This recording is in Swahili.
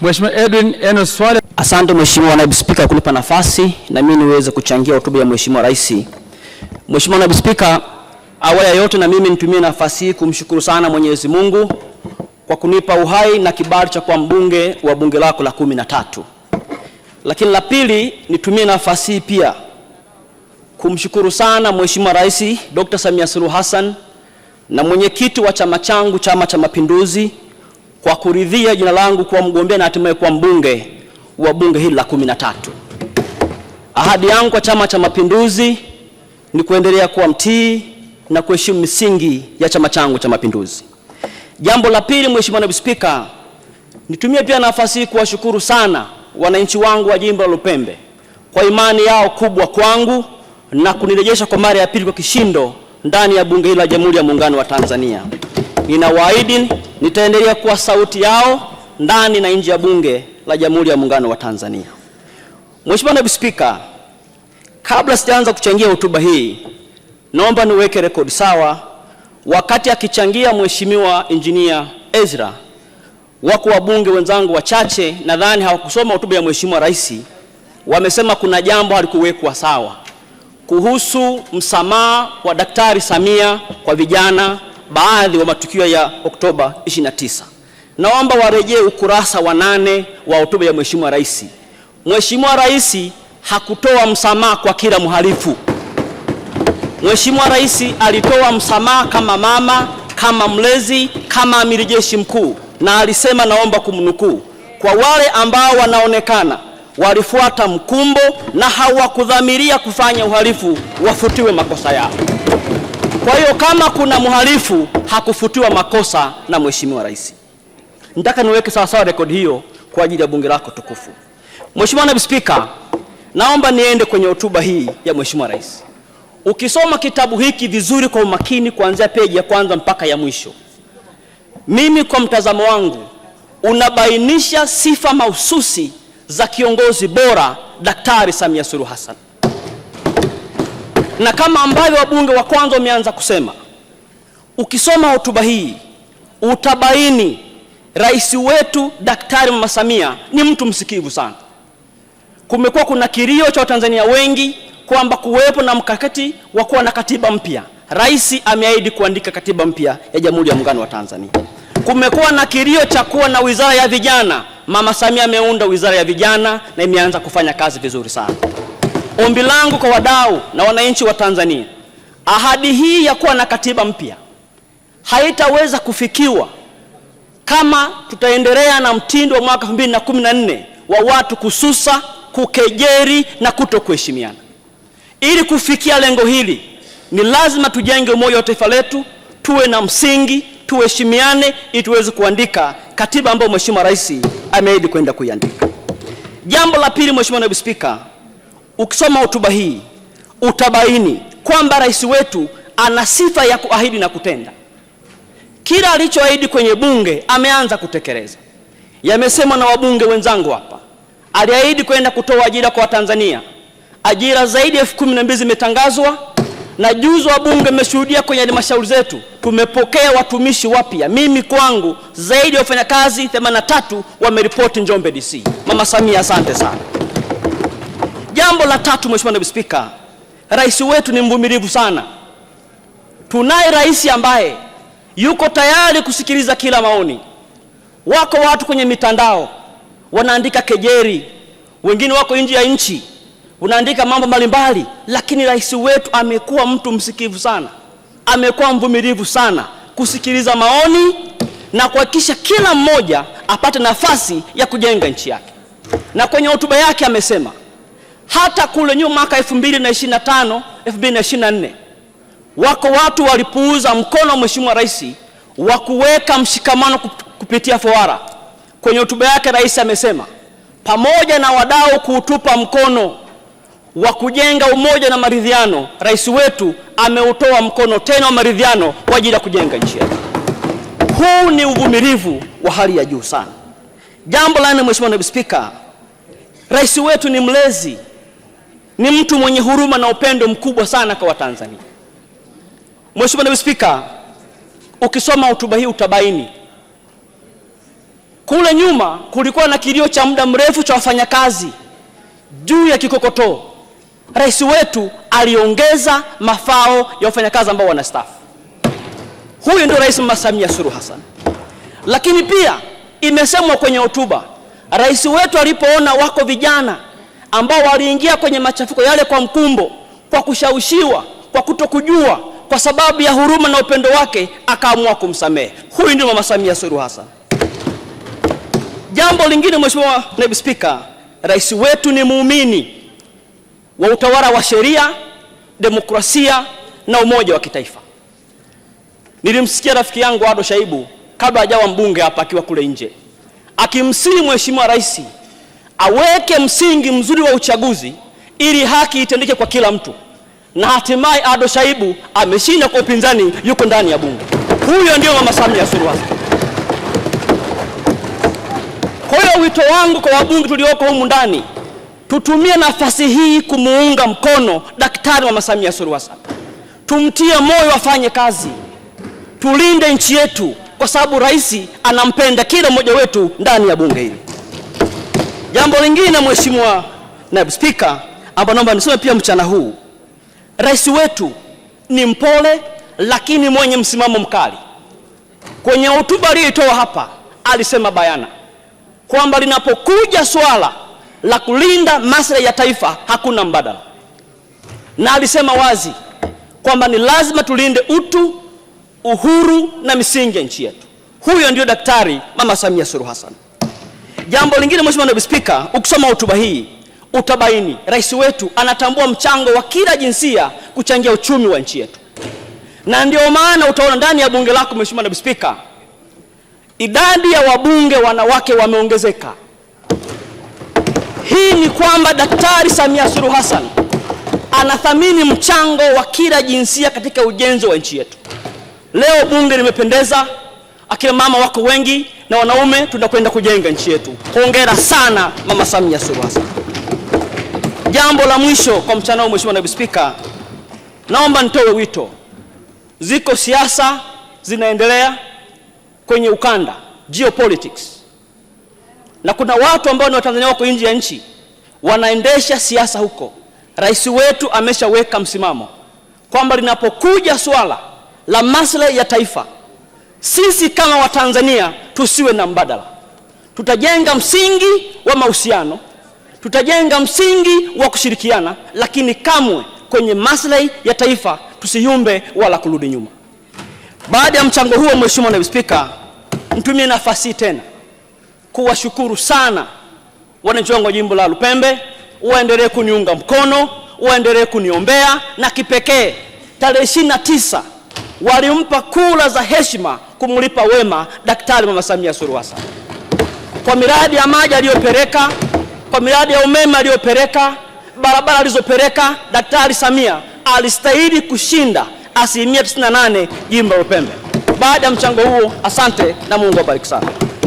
Mheshimiwa Edwin Enos Swale. Asante Mheshimiwa Naibu Spika kunipa nafasi na mimi niweze kuchangia hotuba ya Mheshimiwa Rais. Mheshimiwa Naibu Spika, awali ya yote na mimi nitumie nafasi hii kumshukuru sana Mwenyezi Mungu kwa kunipa uhai na kibali cha kuwa mbunge wa bunge lako la 13. Lakini la pili, nitumie nafasi hii pia kumshukuru sana Mheshimiwa Rais Dr. Samia Suluhu Hassan na mwenyekiti wa chama changu, Chama cha Mapinduzi, kwa kuridhia jina langu kuwa mgombea na hatimaye kuwa mbunge wa bunge hili la 13. Ahadi yangu kwa Chama cha Mapinduzi ni kuendelea kuwa mtii na kuheshimu misingi ya chama changu cha Mapinduzi. Jambo la pili, Mheshimiwa Naibu Spika, nitumie pia nafasi hii kuwashukuru sana wananchi wangu wa jimbo la Lupembe kwa imani yao kubwa kwangu na kunirejesha kwa mara ya pili kwa kishindo ndani ya bunge hili la Jamhuri ya Muungano wa Tanzania. Ninawaahidi nitaendelea kuwa sauti yao ndani na nje ya bunge la Jamhuri ya Muungano wa Tanzania. Mheshimiwa Naibu Spika, kabla sijaanza kuchangia hotuba hii, naomba niweke rekodi sawa. Wakati akichangia Mheshimiwa Engineer Ezra, wako wabunge wenzangu wachache nadhani hawakusoma hotuba ya Mheshimiwa Rais, wamesema kuna jambo halikuwekwa sawa kuhusu msamaha wa Daktari Samia kwa vijana baadhi wa matukio ya Oktoba 29. Naomba warejee ukurasa wa 8 wa hotuba ya Mheshimiwa Rais. Mheshimiwa Rais hakutoa msamaha kwa kila mhalifu. Mheshimiwa Rais alitoa msamaha kama mama, kama mlezi, kama amiri jeshi mkuu, na alisema, naomba kumnukuu, kwa wale ambao wanaonekana walifuata mkumbo na hawakudhamiria kufanya uhalifu wafutiwe makosa yao. Kwa hiyo kama kuna mhalifu hakufutiwa makosa na Mheshimiwa Rais. Nataka niweke sawa sawa rekodi hiyo kwa ajili ya bunge lako tukufu. Mheshimiwa Naibu Spika, naomba niende kwenye hotuba hii ya Mheshimiwa Rais. Ukisoma kitabu hiki vizuri kwa umakini kuanzia peji ya kwanza mpaka ya mwisho, mimi kwa mtazamo wangu unabainisha sifa mahususi za kiongozi bora Daktari Samia Suluhu Hassan. Na kama ambavyo wabunge wa kwanza wameanza kusema, ukisoma hotuba hii utabaini rais wetu Daktari Mama Samia ni mtu msikivu sana. Kumekuwa kuna kilio cha Watanzania wengi kwamba kuwepo na mkakati wa kuwa na katiba mpya. Rais ameahidi kuandika katiba mpya ya Jamhuri ya Muungano wa Tanzania. Kumekuwa na kilio cha kuwa na wizara ya vijana. Mama Samia ameunda wizara ya vijana na imeanza kufanya kazi vizuri sana. Ombi langu kwa wadau na wananchi wa Tanzania, ahadi hii ya kuwa na katiba mpya haitaweza kufikiwa kama tutaendelea na mtindo wa mwaka 2014 wa watu kususa, kukejeri na kutokuheshimiana. Ili kufikia lengo hili, ni lazima tujenge umoja wa taifa letu, tuwe na msingi, tuheshimiane ili tuweze kuandika katiba ambayo Mheshimiwa Rais ameahidi kwenda kuiandika. Jambo la pili, Mheshimiwa Naibu Spika, ukisoma hotuba hii utabaini kwamba rais wetu ana sifa ya kuahidi na kutenda. Kila alichoahidi kwenye bunge ameanza kutekeleza. Yamesemwa na wabunge wenzangu hapa. Aliahidi kwenda kutoa ajira kwa Watanzania. Ajira zaidi ya 12,000 zimetangazwa, na juzi wabunge mmeshuhudia kwenye halmashauri zetu tumepokea watumishi wapya. Mimi kwangu zaidi ya wafanyakazi 83 wameripoti Njombe DC. Mama Samia, asante sana. Jambo la tatu, Mheshimiwa Naibu Spika, rais wetu ni mvumilivu sana. Tunaye rais ambaye yuko tayari kusikiliza kila maoni. Wako watu kwenye mitandao wanaandika kejeri, wengine wako nje ya nchi unaandika mambo mbalimbali, lakini rais wetu amekuwa mtu msikivu sana, amekuwa mvumilivu sana kusikiliza maoni na kuhakikisha kila mmoja apate nafasi ya kujenga nchi yake. Na kwenye hotuba yake amesema hata kule nyuma mwaka 2025, 2024 wako watu walipuuza mkono wa Mheshimiwa Rais wa kuweka mshikamano kupitia fawara. Kwenye hotuba yake rais amesema pamoja na wadau kuutupa mkono wa kujenga umoja na maridhiano, rais wetu ameutoa mkono tena wa maridhiano kwa ajili ya kujenga nchi yetu. Huu ni uvumilivu wa hali ya juu sana. Jambo la nne, Mheshimiwa Naibu Spika, rais wetu ni mlezi, ni mtu mwenye huruma na upendo mkubwa sana kwa Watanzania. Mheshimiwa Naibu Spika, ukisoma hotuba hii utabaini Kule nyuma kulikuwa na kilio cha muda mrefu cha wafanyakazi juu ya kikokotoo. Rais wetu aliongeza mafao ya wafanyakazi ambao wanastaafu. Huyu ndio Rais Mama Samia Suluhu Hassan. Lakini pia imesemwa kwenye hotuba, rais wetu alipoona wako vijana ambao waliingia kwenye machafuko yale kwa mkumbo, kwa kushawishiwa, kwa kutokujua, kwa sababu ya huruma na upendo wake, akaamua kumsamehe. Huyu ndio Mama Samia Suluhu Hassan. Jambo lingine, Mheshimiwa Naibu Spika, rais wetu ni muumini wa utawala wa sheria, demokrasia na umoja wa kitaifa. Nilimsikia rafiki yangu Ado Shaibu kabla hajawa mbunge hapa akiwa kule nje akimsihi Mheshimiwa Rais aweke msingi mzuri wa uchaguzi ili haki itendeke kwa kila mtu, na hatimaye Ado Shaibu ameshinda kwa upinzani, yuko ndani ya bunge. Huyo ndio Mama Samia Suluhu Hassan. Kwa hiyo wito wangu kwa wabunge tulioko humu ndani, tutumie nafasi hii kumuunga mkono Daktari Mama Samia Suluhu Hassan. Tumtie moyo afanye kazi. Tulinde nchi yetu kwa sababu rais anampenda kila mmoja wetu ndani ya bunge hili. Jambo lingine, Mheshimiwa Naibu Spika, ambalo naomba niseme pia mchana huu, rais wetu ni mpole lakini mwenye msimamo mkali. Kwenye hotuba aliyoitoa hapa alisema bayana kwamba linapokuja swala la kulinda maslahi ya taifa hakuna mbadala, na alisema wazi kwamba ni lazima tulinde utu, uhuru na misingi ya nchi yetu. Huyo ndio Daktari Mama Samia Suluhu Hassan. Jambo lingine, Mheshimiwa Naibu Spika, ukisoma hotuba hii utabaini rais wetu anatambua mchango wa kila jinsia kuchangia uchumi wa nchi yetu, na ndio maana utaona ndani ya bunge lako, Mheshimiwa Naibu Spika, idadi ya wabunge wanawake wameongezeka. Hii ni kwamba Daktari Samia Suluhu Hassan anathamini mchango wa kila jinsia katika ujenzi wa nchi yetu. Leo bunge limependeza, akina mama wako wengi na wanaume tunakwenda kujenga nchi yetu. Hongera sana Mama Samia Suluhu Hassan. Jambo la mwisho kwa mchana huu, Mheshimiwa Naibu Spika, naomba nitoe wito. Ziko siasa zinaendelea kwenye ukanda, geopolitics, na kuna watu ambao ni Watanzania wako nje ya nchi wanaendesha siasa huko. Rais wetu ameshaweka msimamo kwamba linapokuja swala la maslahi ya taifa, sisi kama Watanzania tusiwe na mbadala. Tutajenga msingi wa mahusiano, tutajenga msingi wa kushirikiana, lakini kamwe kwenye maslahi ya taifa tusiyumbe wala kurudi nyuma. Baada ya mchango huo, Mheshimiwa Naibu Spika, nitumie nafasi tena kuwashukuru sana wananchi wangu wa jimbo la Lupembe. Waendelee kuniunga mkono, waendelee kuniombea, na kipekee tarehe 29 walimpa kura za heshima kumlipa wema Daktari Mama Samia Suluhu Hassan kwa miradi ya maji aliyopeleka, kwa miradi ya umeme aliyopeleka, barabara alizopeleka. Daktari Samia alistahili kushinda 98% jimbo la Lupembe. Baada ya mchango huo, asante na Mungu awabariki sana.